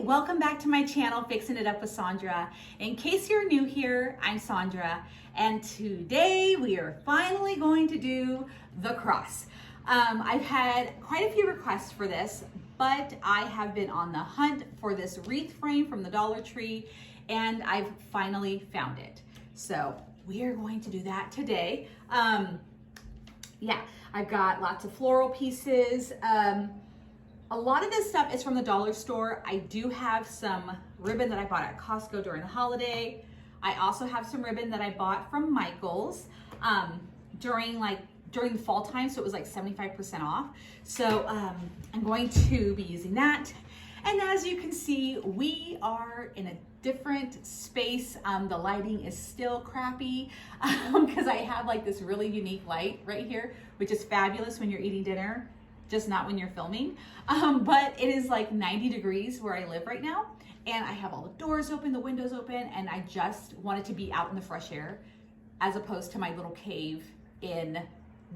welcome back to my channel, Fixing It Up with Sandra. In case you're new here, I'm Sandra, and today we are finally going to do the cross. I've had quite a few requests for this, but I have been on the hunt for this wreath frame from the Dollar Tree, and I've finally found it. So we are going to do that today. Yeah, I've got lots of floral pieces. A lot of this stuff is from the dollar store. I do have some ribbon that I bought at Costco during the holiday. I also have some ribbon that I bought from Michael's during the fall time, so it was like 75% off. So I'm going to be using that. And as you can see, we are in a different space. The lighting is still crappy because I have like this really unique light right here, which is fabulous when you're eating dinner, just not when you're filming. But it is like 90 degrees where I live right now. And I have all the doors open, the windows open, and I just wanted to be out in the fresh air as opposed to my little cave in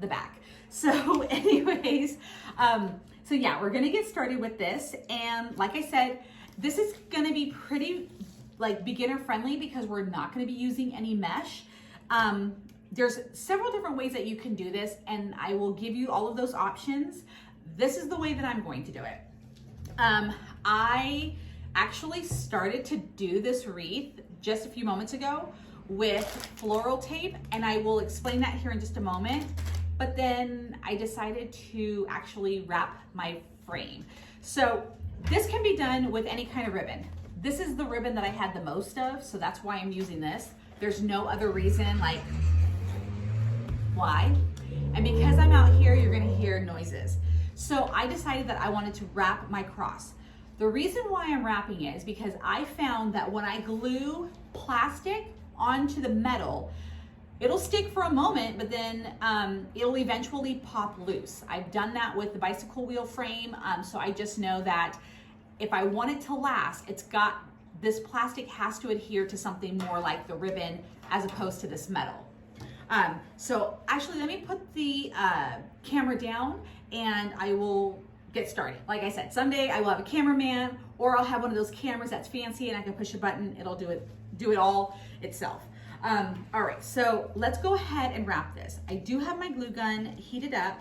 the back. So anyways, so yeah, we're gonna get started with this. And like I said, this is gonna be pretty like beginner friendly because we're not gonna be using any mesh. There's several different ways that you can do this, and I will give you all of those options. This is the way that I'm going to do it. I actually started to do this wreath just a few moments ago with floral tape, and I will explain that here in just a moment. But then I decided to actually wrap my frame. So this can be done with any kind of ribbon. This is the ribbon that I had the most of, so that's why I'm using this. There's no other reason like why. And because I'm out here, you're gonna hear noises. So I decided that I wanted to wrap my cross. The reason why I'm wrapping it is because I found that when I glue plastic onto the metal, it'll stick for a moment, but then it'll eventually pop loose. I've done that with the bicycle wheel frame, so I just know that if I want it to last, this plastic has to adhere to something more like the ribbon as opposed to this metal. So actually, let me put the camera down and I will get started. Like I said, someday I will have a cameraman, or I'll have one of those cameras that's fancy and I can push a button, it'll do it all itself. All right, so let's go ahead and wrap this. I do have my glue gun heated up,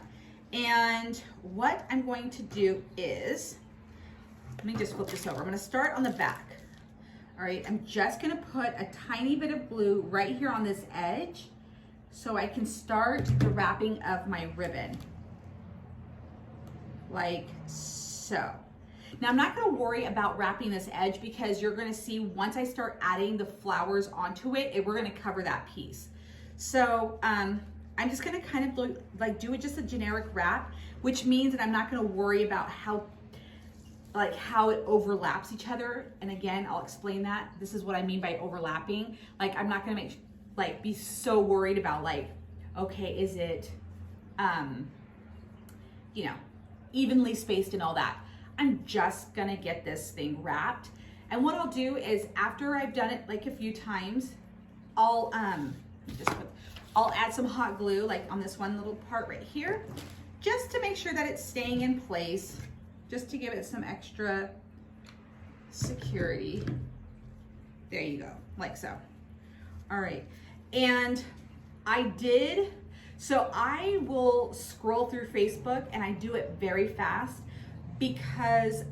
and what I'm going to do is, let me just flip this over. I'm gonna start on the back. All right, I'm just gonna put a tiny bit of glue right here on this edge so I can start the wrapping of my ribbon, like so. Now I'm not gonna worry about wrapping this edge because you're gonna see once I start adding the flowers onto it, we're gonna cover that piece. So I'm just gonna kind of like do it just a generic wrap, which means that I'm not gonna worry about how it overlaps each other. And again, I'll explain that. This is what I mean by overlapping. Like I'm not gonna be so worried about like, okay, is it, you know, evenly spaced and all that. I'm just gonna get this thing wrapped. And what I'll do is after I've done it like a few times, I'll add some hot glue like on this one little part right here, just to make sure that it's staying in place, just to give it some extra security. There you go, like so. All right, and so I will scroll through Facebook and I do it very fast because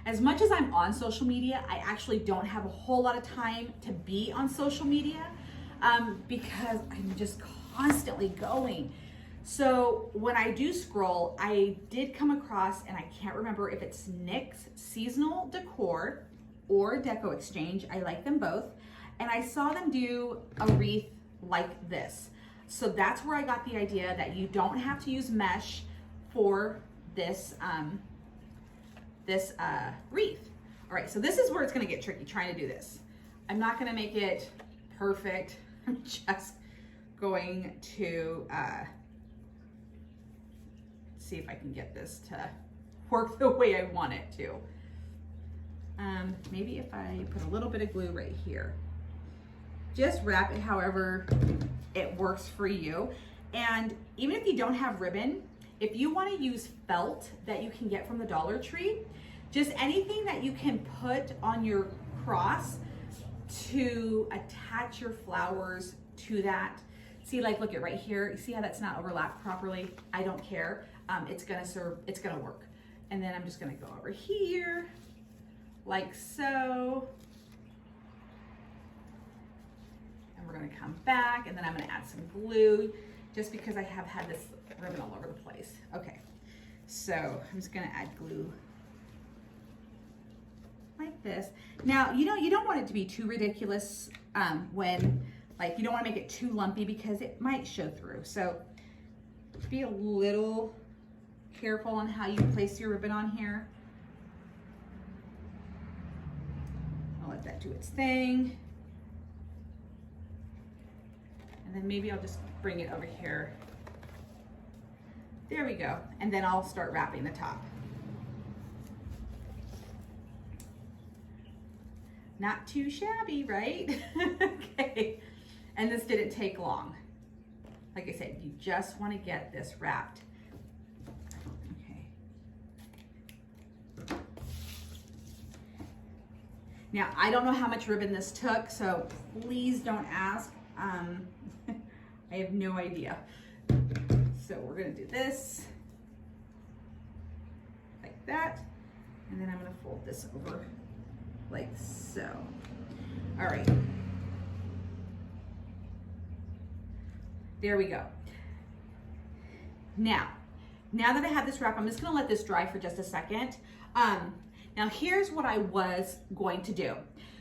as much as I'm on social media, I actually don't have a whole lot of time to be on social media because I'm just constantly going. So when I do scroll, I did come across, and I can't remember if it's Nick's Seasonal Decor or Deco Exchange. I like them both. And I saw them do a wreath like this. So that's where I got the idea that you don't have to use mesh for this wreath. All right, so this is where it's gonna get tricky trying to do this. I'm not gonna make it perfect. I'm just going to see if I can get this to work the way I want it to. Maybe if I put a little bit of glue right here. Just wrap it however it works for you. And even if you don't have ribbon, if you want to use felt that you can get from the Dollar Tree, just anything that you can put on your cross to attach your flowers to that. See, like, look at right here. You see how that's not overlapped properly? I don't care. It's gonna work. And then I'm just gonna go over here, like so. And we're gonna come back, and then I'm gonna add some glue, just because I have had this ribbon all over the place. Okay, so I'm just gonna add glue like this. Now, you don't want it to be too ridiculous when, like, you don't want to make it too lumpy because it might show through. So be a little careful on how you place your ribbon on here. I'll let that do its thing. And then maybe I'll just bring it over here. There we go. And then I'll start wrapping the top. Not too shabby, right? Okay. And this didn't take long. Like I said, you just want to get this wrapped. Okay. Now, I don't know how much ribbon this took, so please don't ask. I have no idea. So we're gonna do this like that, and then I'm gonna fold this over like so. All right. There we go. Now that I have this wrap, I'm just gonna let this dry for just a second. Now here's what I was going to do.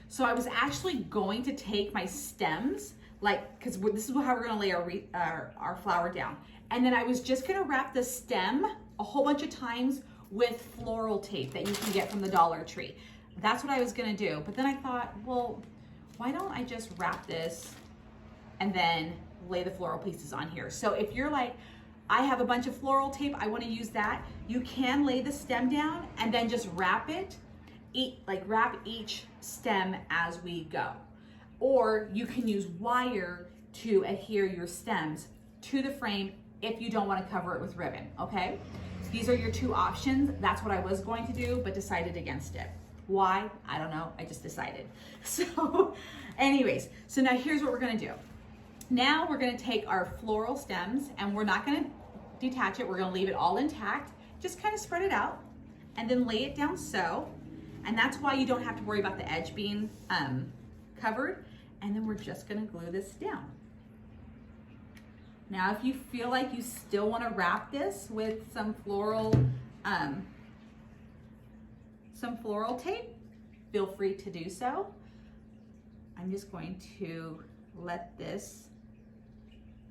So I was actually going to take my stems, like, because this is how we're gonna lay our flower down. And then I was just gonna wrap the stem a whole bunch of times with floral tape that you can get from the Dollar Tree. That's what I was gonna do. But then I thought, well, why don't I just wrap this and then lay the floral pieces on here? So if you're like, I have a bunch of floral tape, I wanna use that, you can lay the stem down and then just wrap it, wrap each stem as we go. Or you can use wire to adhere your stems to the frame if you don't wanna cover it with ribbon, okay? These are your two options. That's what I was going to do, but decided against it. Why? I don't know, I just decided. So anyways, so now here's what we're gonna do. Now we're gonna take our floral stems and we're not gonna detach it, we're gonna leave it all intact, just kind of spread it out and then lay it down so. And that's why you don't have to worry about the edge being covered. And then we're just gonna glue this down. Now, if you feel like you still wanna wrap this with some floral tape, feel free to do so. I'm just going to let this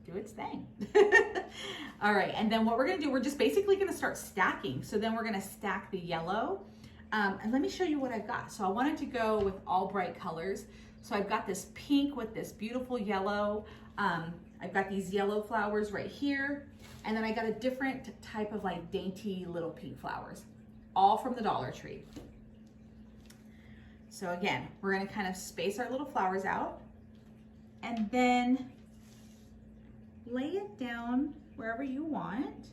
do its thing. All right, and then what we're gonna do, we're just basically gonna start stacking. So then we're gonna stack the yellow. And let me show you what I've got. So I wanted to go with all bright colors. So I've got this pink with this beautiful yellow. I've got these yellow flowers right here. And then I got a different type of like dainty little pink flowers, all from the Dollar Tree. So again, we're gonna kind of space our little flowers out and then lay it down wherever you want.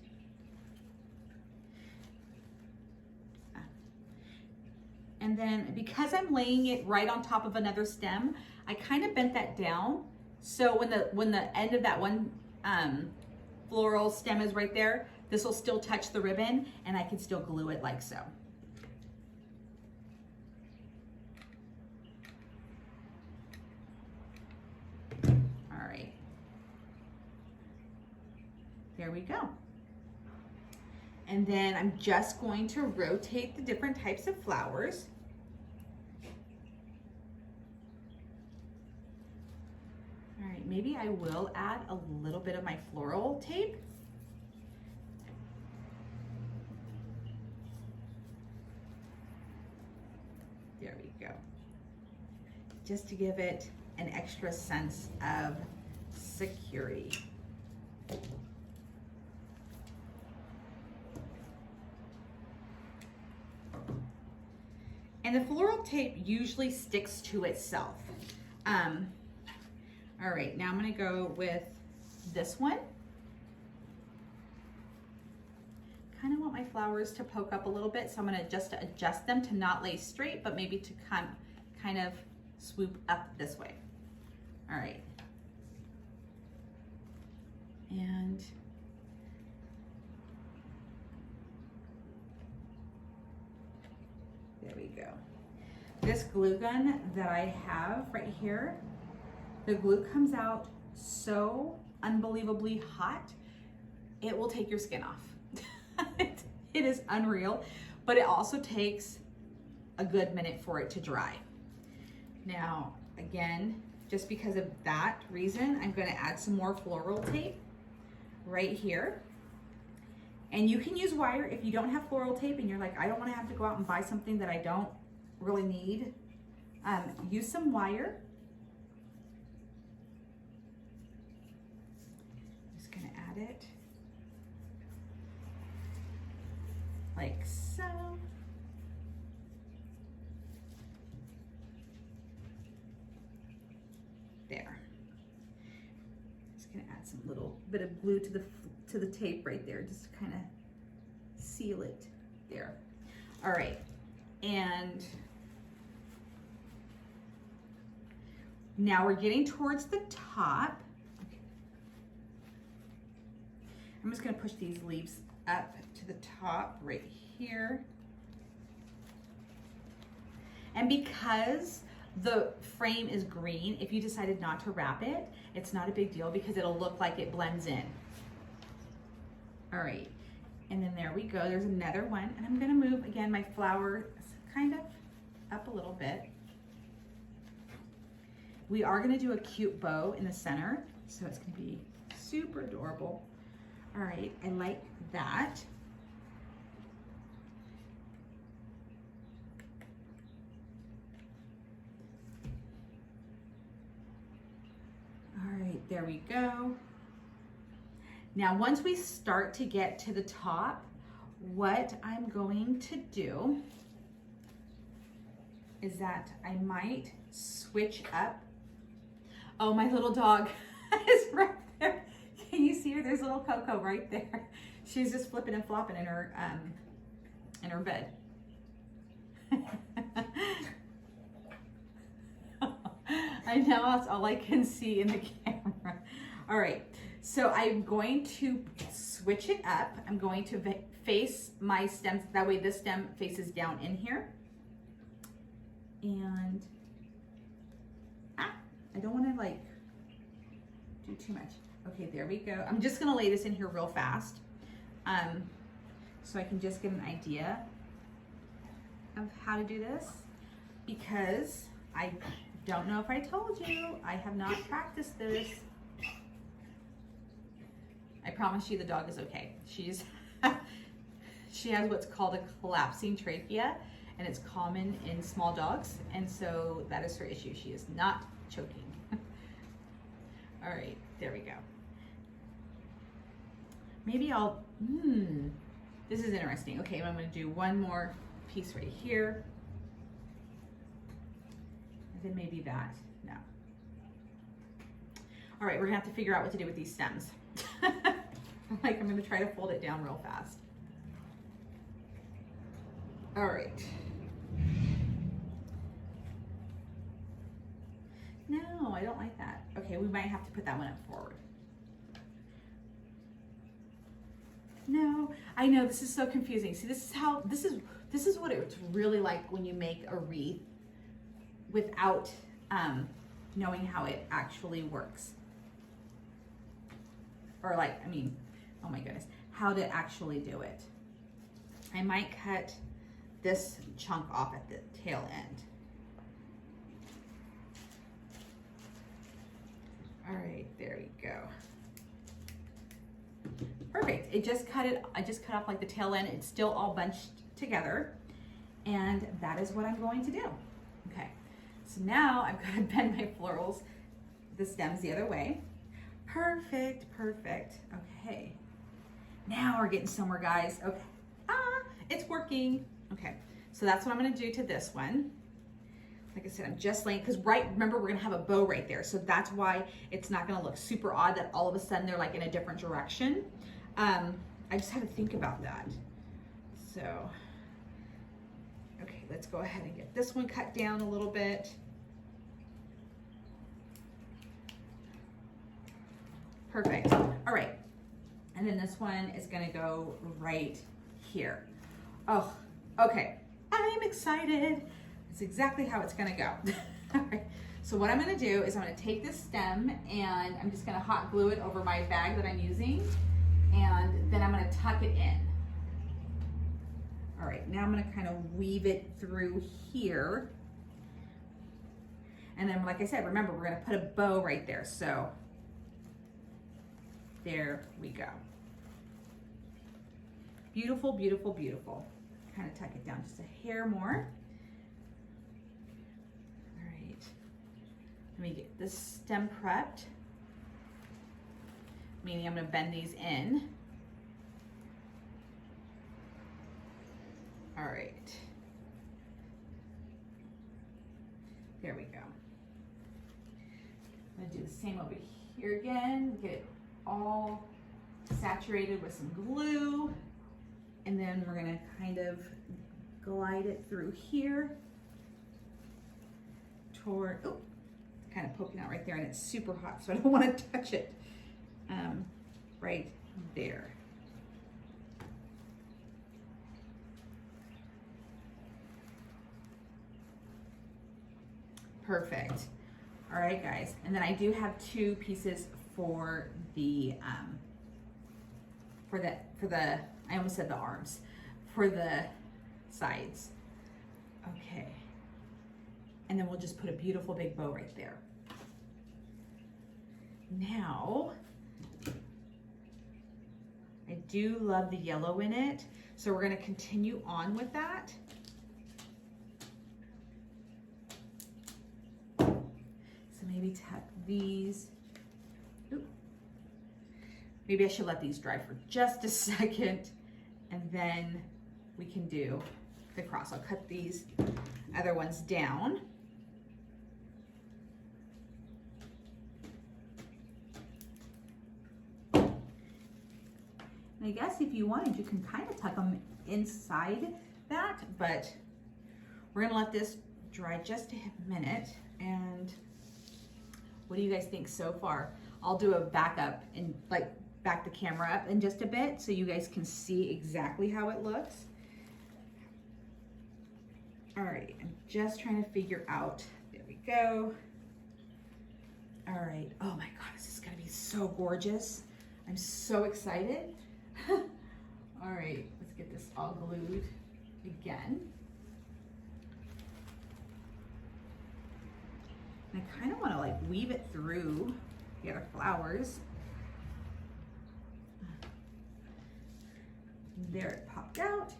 And then because I'm laying it right on top of another stem, I kind of bent that down. So when the end of that one floral stem is right there, this will still touch the ribbon and I can still glue it like so. All right. There we go. And then I'm just going to rotate the different types of flowers. All right, maybe I will add a little bit of my floral tape. There we go. Just to give it an extra sense of security. And the floral tape usually sticks to itself. All right, now I'm gonna go with this one. Kind of want want my flowers to poke up a little bit, so I'm gonna just adjust them to not lay straight, but maybe to kind of swoop up this way. All right. And there we go. This glue gun that I have right here, the glue comes out so unbelievably hot, it will take your skin off. It is unreal, but it also takes a good minute for it to dry. Now, again, just because of that reason, I'm gonna add some more floral tape right here. And you can use wire if you don't have floral tape and you're like, I don't wanna have to go out and buy something that I don't really need. Use some wire. Just gonna add it like so. There. Just gonna add some little bit of glue to the tape right there, just to kind of seal it there. All right, and now we're getting towards the top. Okay. I'm just gonna push these leaves up to the top right here. And because the frame is green, if you decided not to wrap it, it's not a big deal because it'll look like it blends in. All right, and then there we go. There's another one, and I'm gonna move, again, my flower kind of up a little bit. We are gonna do a cute bow in the center, so it's gonna be super adorable. All right, I like that. All right, there we go. Now, once we start to get to the top, what I'm going to do is that I might switch up. Oh, my little dog is right there. Can you see her? There's little Coco right there. She's just flipping and flopping in her bed. I know, that's all I can see in the camera. All right, so I'm going to switch it up. I'm going to face my stems, that way this stem faces down in here. And, I don't wanna like do too much. Okay, there we go. I'm just gonna lay this in here real fast, so I can just get an idea of how to do this, because I don't know if I told you, I have not practiced this. I promise you the dog is okay. She's, she has what's called a collapsing trachea, and it's common in small dogs, and so that is her issue. She is not choking. All right, there we go. Maybe I'll, this is interesting. Okay, I'm gonna do one more piece right here. And then maybe that, no. All right, we're gonna have to figure out what to do with these stems. I'm gonna try to fold it down real fast. All right. No, I don't like that. Okay, we might have to put that one up forward. No, I know this is so confusing. See, this is what it's really like when you make a wreath without knowing how it actually works. Or like, I mean, oh my goodness, how to actually do it. I might cut this chunk off at the tail end. All right, there we go. Perfect. I just cut off like the tail end. It's still all bunched together. And that is what I'm going to do. Okay, so now I've got to bend my florals, the stems the other way. Perfect, perfect. Okay, now we're getting somewhere, guys. Okay, it's working. Okay, so that's what I'm gonna do to this one. Like I said, I'm just laying, because remember we're gonna have a bow right there, so that's why it's not gonna look super odd that all of a sudden they're like in a different direction. I just had to think about that. So, okay, let's go ahead and get this one cut down a little bit. Perfect. All right. And then this one is gonna go right here. Oh, okay. I'm excited. It's exactly how it's gonna go. All right. So what I'm gonna do is I'm gonna take this stem and I'm just gonna hot glue it over my bag that I'm using. And then I'm gonna tuck it in. All right, now I'm gonna kind of weave it through here. And then, like I said, remember, we're gonna put a bow right there. So there we go. Beautiful, beautiful, beautiful. Kind of tuck it down just a hair more. All right, let me get this stem prepped. Meaning I'm gonna bend these in. All right. There we go. I'm gonna do the same over here again. Get it all saturated with some glue. And then we're gonna kind of glide it through here toward, oh, kind of poking out right there, and it's super hot, so I don't wanna touch it. Right there. Perfect. All right, guys. And then I do have 2 pieces for the, I almost said the arms, for the sides. Okay. And then we'll just put a beautiful big bow right there. Now, I do love the yellow in it, so we're gonna continue on with that. So maybe tuck these. Oop. Maybe I should let these dry for just a second, and then we can do the cross. I'll cut these other ones down. And I guess if you wanted, you can kind of tuck them inside that, but we're gonna let this dry just a minute. And what do you guys think so far? I'll do a backup and back the camera up in just a bit so you guys can see exactly how it looks. All right, I'm just trying to figure out, there we go. All right, oh my God, this is gonna be so gorgeous. I'm so excited. All right, let's get this all glued again. And I kind of want to weave it through the other flowers. There it popped out.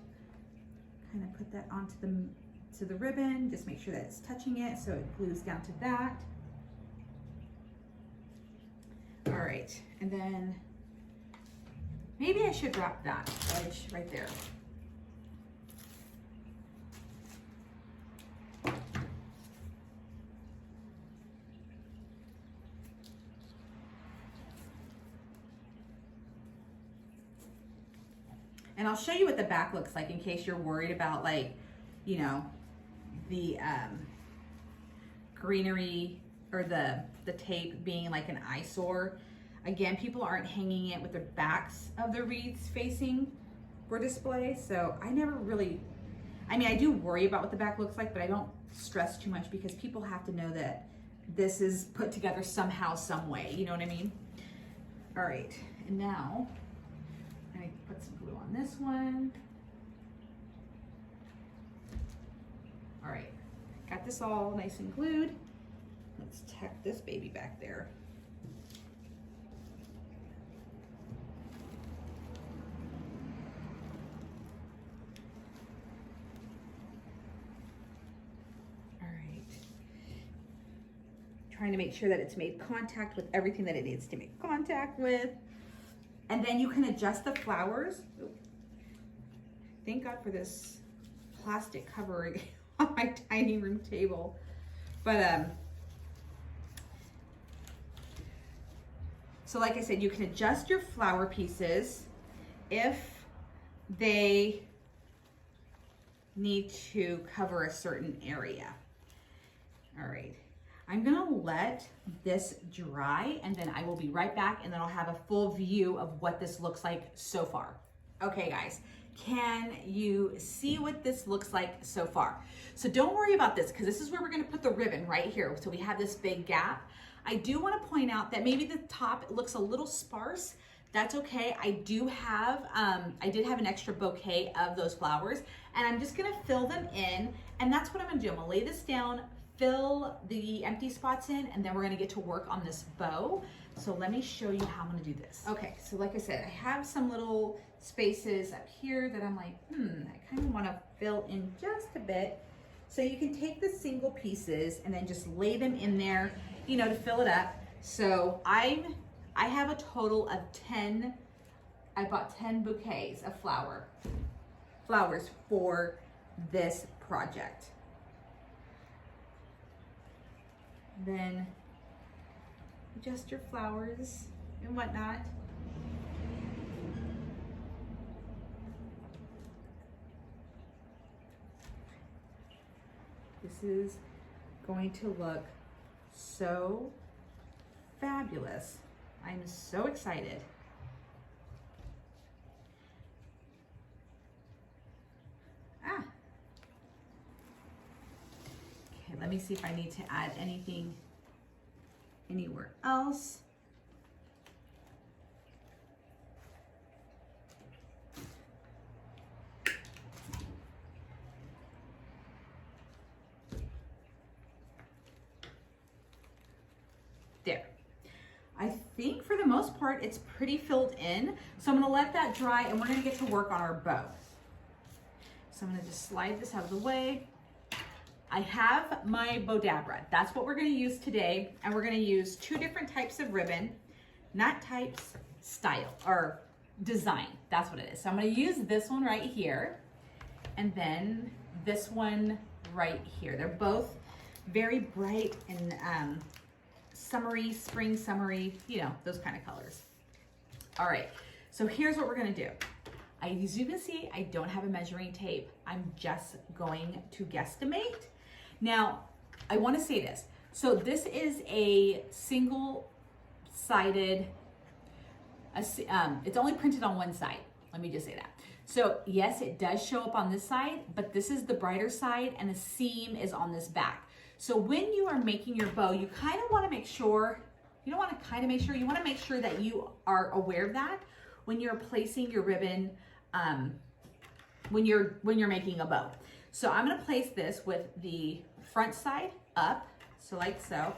Kind of put that onto the ribbon. Just make sure that it's touching it so it glues down to that. All right, and then maybe I should wrap that edge right there. And I'll show you what the back looks like in case you're worried about you know, the greenery or the tape being like an eyesore. Again, people aren't hanging it with the backs of the wreaths facing for display, so I never really, I mean, I do worry about what the back looks like, but I don't stress too much because people have to know that this is put together somehow, some way, you know what I mean? All right, and now I'm gonna put some glue on this one. All right, got this all nice and glued. Let's tuck this baby back there. Trying to make sure that it's made contact with everything that it needs to make contact with. And then you can adjust the flowers. Ooh. Thank God for this plastic covering on my dining room table. But so like I said, you can adjust your flower pieces if they need to cover a certain area. All right, I'm gonna let this dry and then I will be right back and then I'll have a full view of what this looks like so far. Okay guys, can you see what this looks like so far? So don't worry about this because this is where we're gonna put the ribbon right here. So we have this big gap. I do wanna point out that maybe the top looks a little sparse. That's okay. I did have an extra bouquet of those flowers and I'm just gonna fill them in, and that's what I'm gonna do. I'm gonna lay this down, fill the empty spots in, and then we're gonna get to work on this bow. So let me show you how I'm gonna do this. Okay, so like I said, I have some little spaces up here that I'm like, I kind of wanna fill in just a bit. So you can take the single pieces and then just lay them in there, you know, to fill it up. So I have a total of 10, I bought 10 bouquets of flowers for this project. Then adjust your flowers and whatnot. This is going to look so fabulous. I'm so excited. Okay, let me see if I need to add anything anywhere else. There. I think for the most part, it's pretty filled in. So I'm gonna let that dry and we're gonna get to work on our bow. So I'm gonna just slide this out of the way. I have my Bodabra. That's what we're gonna use today. And we're gonna use 2 different types of ribbon, not types, style, or design. That's what it is. So I'm gonna use this one right here and then this one right here. They're both very bright and summery, spring summery, you know, those kind of colors. All right, so here's what we're gonna do. As you can see, I don't have a measuring tape. I'm just going to guesstimate. Now, I wanna say this. So this is a single-sided, it's only printed on one side. Let me just say that. So yes, it does show up on this side, but this is the brighter side and the seam is on this back. So when you are making your bow, you kind of want to make sure, you don't want to kind of make sure, you want to make sure that you are aware of that when you're placing your ribbon, when you're making a bow. So I'm going to place this with the front side up, so like so.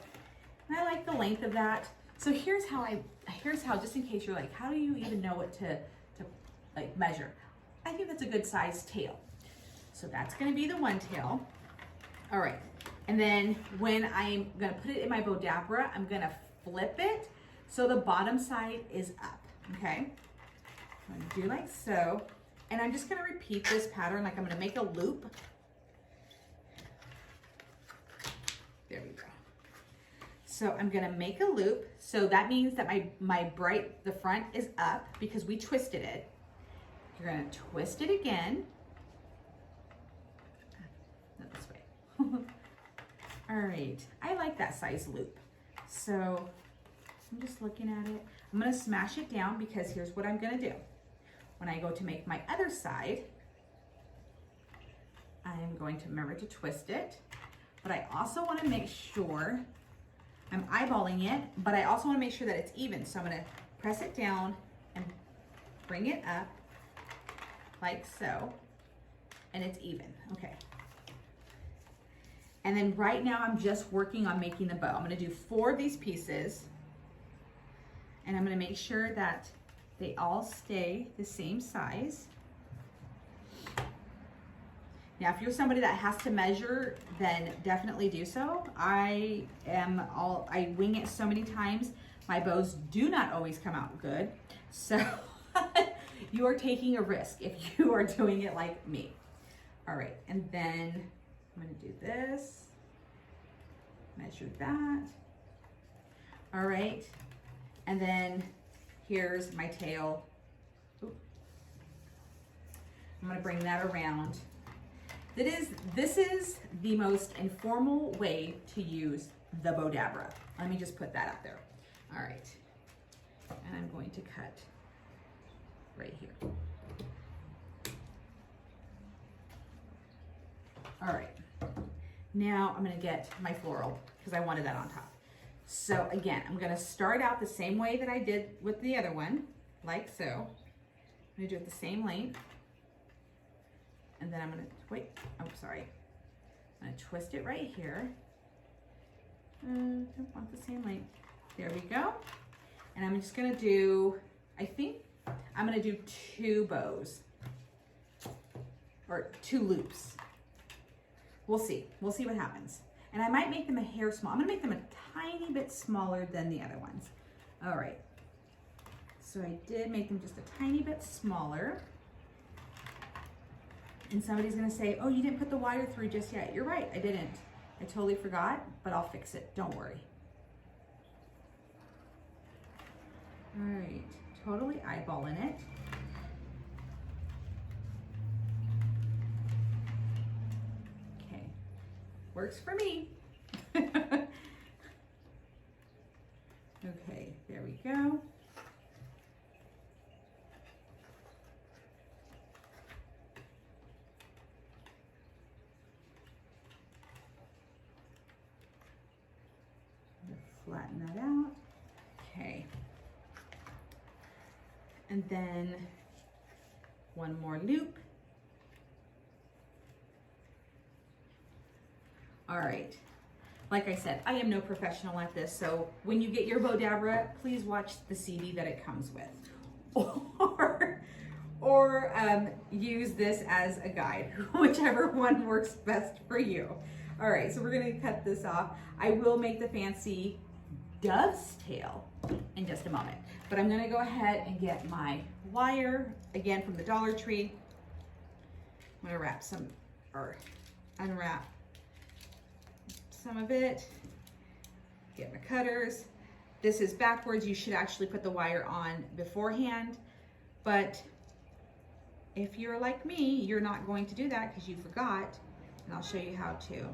And I like the length of that. So here's how, just in case you're like, how do you even know what to like measure? I think that's a good size tail. So that's going to be the one tail. All right. And then when I'm gonna put it in my Bodabra, I'm gonna flip it so the bottom side is up, okay? I'm gonna do like so. And I'm just gonna repeat this pattern, like I'm gonna make a loop. There we go. So I'm gonna make a loop. So that means that the front is up because we twisted it. You're gonna twist it again. Not this way. All right, I like that size loop. So I'm just looking at it. I'm gonna smash it down because here's what I'm gonna do. When I go to make my other side, I'm going to remember to twist it, but I also wanna make sure I'm eyeballing it, but I also wanna make sure that it's even. So I'm gonna press it down and bring it up like so, and it's even, okay. And then right now I'm just working on making the bow. I'm gonna do 4 of these pieces and I'm gonna make sure that they all stay the same size. Now, if you're somebody that has to measure, then definitely do so. I wing it so many times. My bows do not always come out good. So you are taking a risk if you are doing it like me. All right, and then I'm gonna do this, measure that. All right, and then here's my tail. Ooh. I'm gonna bring that around. This is the most informal way to use the Bodabra. Let me just put that out there. All right, and I'm going to cut right here. All right, now I'm gonna get my floral because I wanted that on top. So again, I'm gonna start out the same way that I did with the other one, like so. I'm gonna do it the same length. And then I'm gonna, wait, I'm sorry. I'm gonna twist it right here. Don't want the same length. There we go. And I'm just gonna do, I think I'm gonna do 2 bows or 2 loops. We'll see what happens. And I might make them a hair small. I'm gonna make them a tiny bit smaller than the other ones. All right, so I did make them just a tiny bit smaller. And somebody's gonna say, oh, you didn't put the wire through just yet. You're right, I didn't. I totally forgot, but I'll fix it, don't worry. All right, totally eyeballing it. Okay, works for me. Okay, there we go. Flatten that out. Okay. And then 1 more loop. All right. Like I said, I am no professional at this, so when you get your Bodabra, please watch the CD that it comes with. Or use this as a guide, whichever one works best for you. All right, so we're gonna cut this off. I will make the fancy dove's tail in just a moment, but I'm gonna go ahead and get my wire, again from the Dollar Tree. I'm gonna wrap some, or unwrap some of it, get my cutters. This is backwards. You should actually put the wire on beforehand, but if you're like me, you're not going to do that because you forgot, and I'll show you how to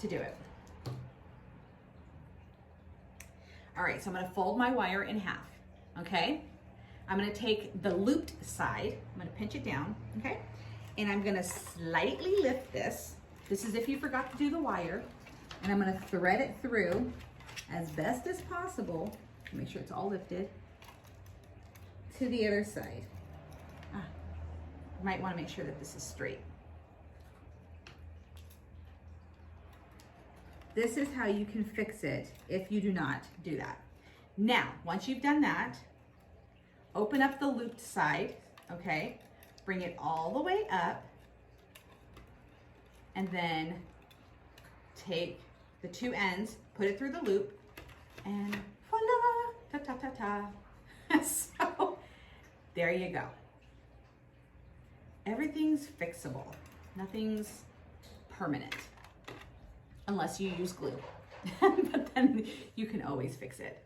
do it. All right, so I'm gonna fold my wire in half, okay? I'm gonna take the looped side, I'm gonna pinch it down, okay? And I'm gonna slightly lift this. This is if you forgot to do the wire. And I'm gonna thread it through as best as possible, make sure it's all lifted, to the other side. You might wanna make sure that this is straight. This is how you can fix it if you do not do that. Now, once you've done that, open up the looped side, okay? Bring it all the way up, and then take the 2 ends, put it through the loop, and voila, ta-ta-ta-ta. So, there you go. Everything's fixable. Nothing's permanent. Unless you use glue, but then you can always fix it.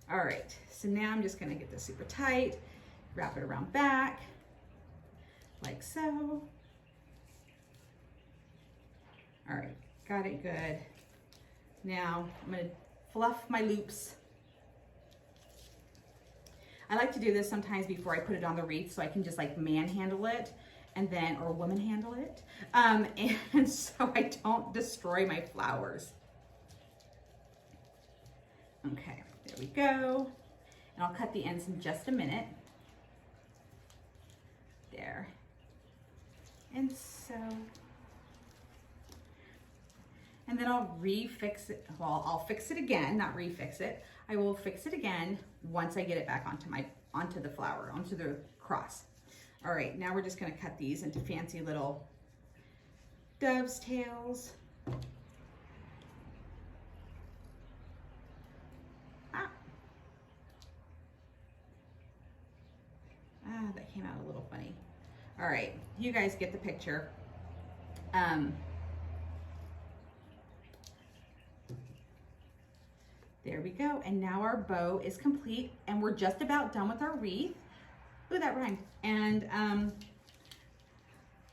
All right, so now I'm just gonna get this super tight, wrap it around back, like so. All right, got it good. Now I'm gonna fluff my loops. I like to do this sometimes before I put it on the wreath so I can just like manhandle it. And then, or woman handle it. And so I don't destroy my flowers. Okay, there we go. And I'll cut the ends in just a minute. There. And so, and then I'll refix it. Well, I'll fix it again, not refix it. I will fix it again once I get it back onto the flower, onto the cross. All right, now we're just gonna cut these into fancy little dove's tails. That came out a little funny. All right, you guys get the picture. There we go, and now our bow is complete, and we're just about done with our wreath. Ooh, that rhymed. And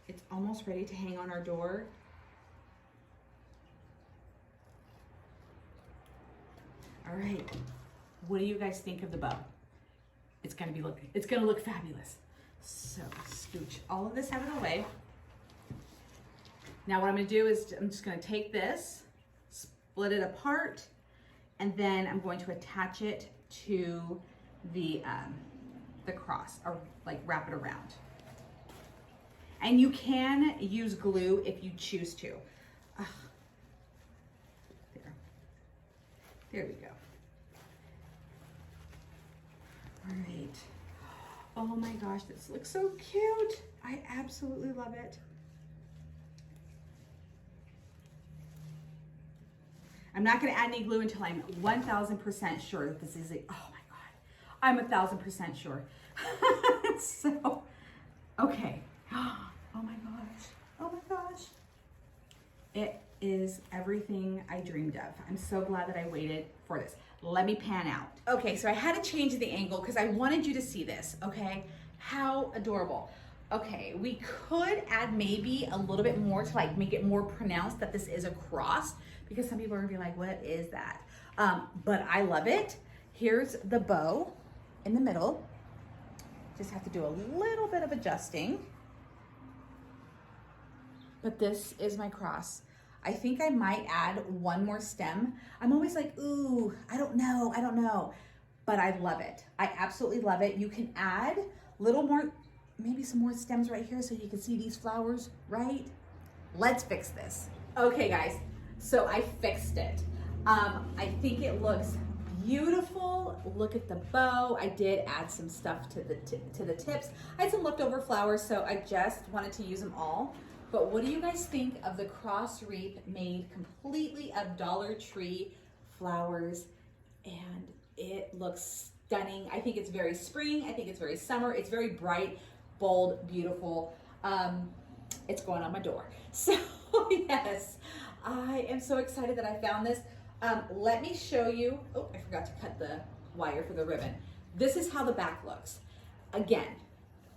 It's almost ready to hang on our door. All right, what do you guys think of the bow? It's gonna look fabulous. So scooch all of this out of the way. Now what I'm gonna do is I'm just gonna take this, split it apart, and then I'm going to attach it to the cross, or like wrap it around. And you can use glue if you choose to. There we go. All right. Oh my gosh, this looks so cute. I absolutely love it. I'm not gonna add any glue until I'm 1000% sure that this is it. Oh my God, I'm 1000% sure. So, okay. Oh my gosh, oh my gosh. It is everything I dreamed of. I'm so glad that I waited for this. Let me pan out. Okay, so I had to change the angle because I wanted you to see this, okay? How adorable. Okay, we could add maybe a little bit more to like make it more pronounced that this is a cross, because some people are gonna be like, what is that? But I love it. Here's the bow in the middle. Just have to do a little bit of adjusting. But this is my cross. I think I might add one more stem. I'm always like, ooh, I don't know. But I love it. I absolutely love it. You can add little more, maybe some more stems right here so you can see these flowers, right? Let's fix this. Okay guys, so I fixed it. I think it looks beautiful. Look at the bow. I did add some stuff to the tips. I had some leftover flowers, so I just wanted to use them all. But what do you guys think of the cross wreath made completely of Dollar Tree flowers? And it looks stunning. I think it's very spring. I think it's very summer. It's very bright, bold, beautiful. It's going on my door. So yes, I am so excited that I found this. Let me show you. Oh, I forgot to cut the wire for the ribbon. This is how the back looks. Again,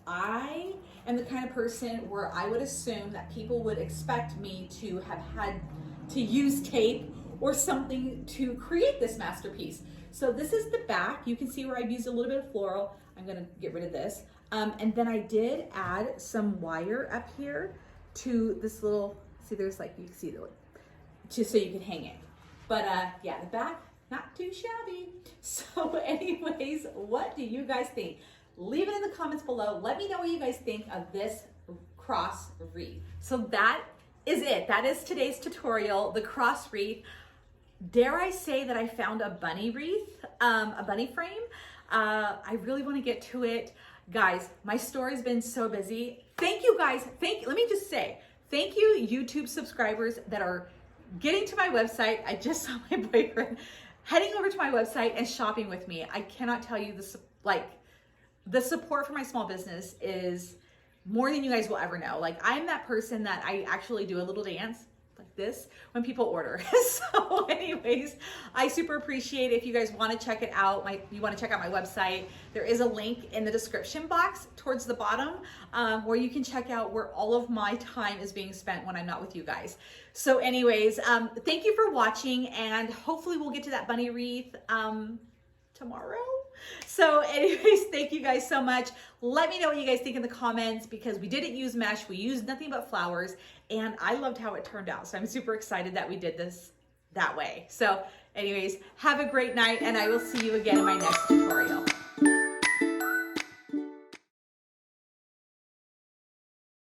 I am the kind of person where I would assume that people would expect me to have had to use tape or something to create this masterpiece. So this is the back. You can see where I've used a little bit of floral. I'm gonna get rid of this. And then I did add some wire up here to this little, see there's like, you can see the, just so you can hang it. But yeah, the back, not too shabby. So anyways, what do you guys think? Leave it in the comments below. Let me know what you guys think of this cross wreath. So that is it. That is today's tutorial, the cross wreath. Dare I say that I found a bunny wreath, a bunny frame. I really want to get to it. Guys, my store has been so busy. Thank you guys. Let me just say, thank you YouTube subscribers that are getting to my website. I just saw my boyfriend heading over to my website and shopping with me. I cannot tell you this, like, the support for my small business is more than you guys will ever know. Like, I'm that person that I actually do a little dance like this when people order. So anyways, I super appreciate it. If you guys want to check it out, you want to check out my website, there is a link in the description box towards the bottom where you can check out where all of my time is being spent when I'm not with you guys. So anyways, thank you for watching, and hopefully we'll get to that bunny wreath tomorrow. So anyways, thank you guys so much. Let me know what you guys think in the comments, because we didn't use mesh. We used nothing but flowers, and I loved how it turned out. So I'm super excited that we did this that way. So anyways, have a great night, and I will see you again in my next tutorial.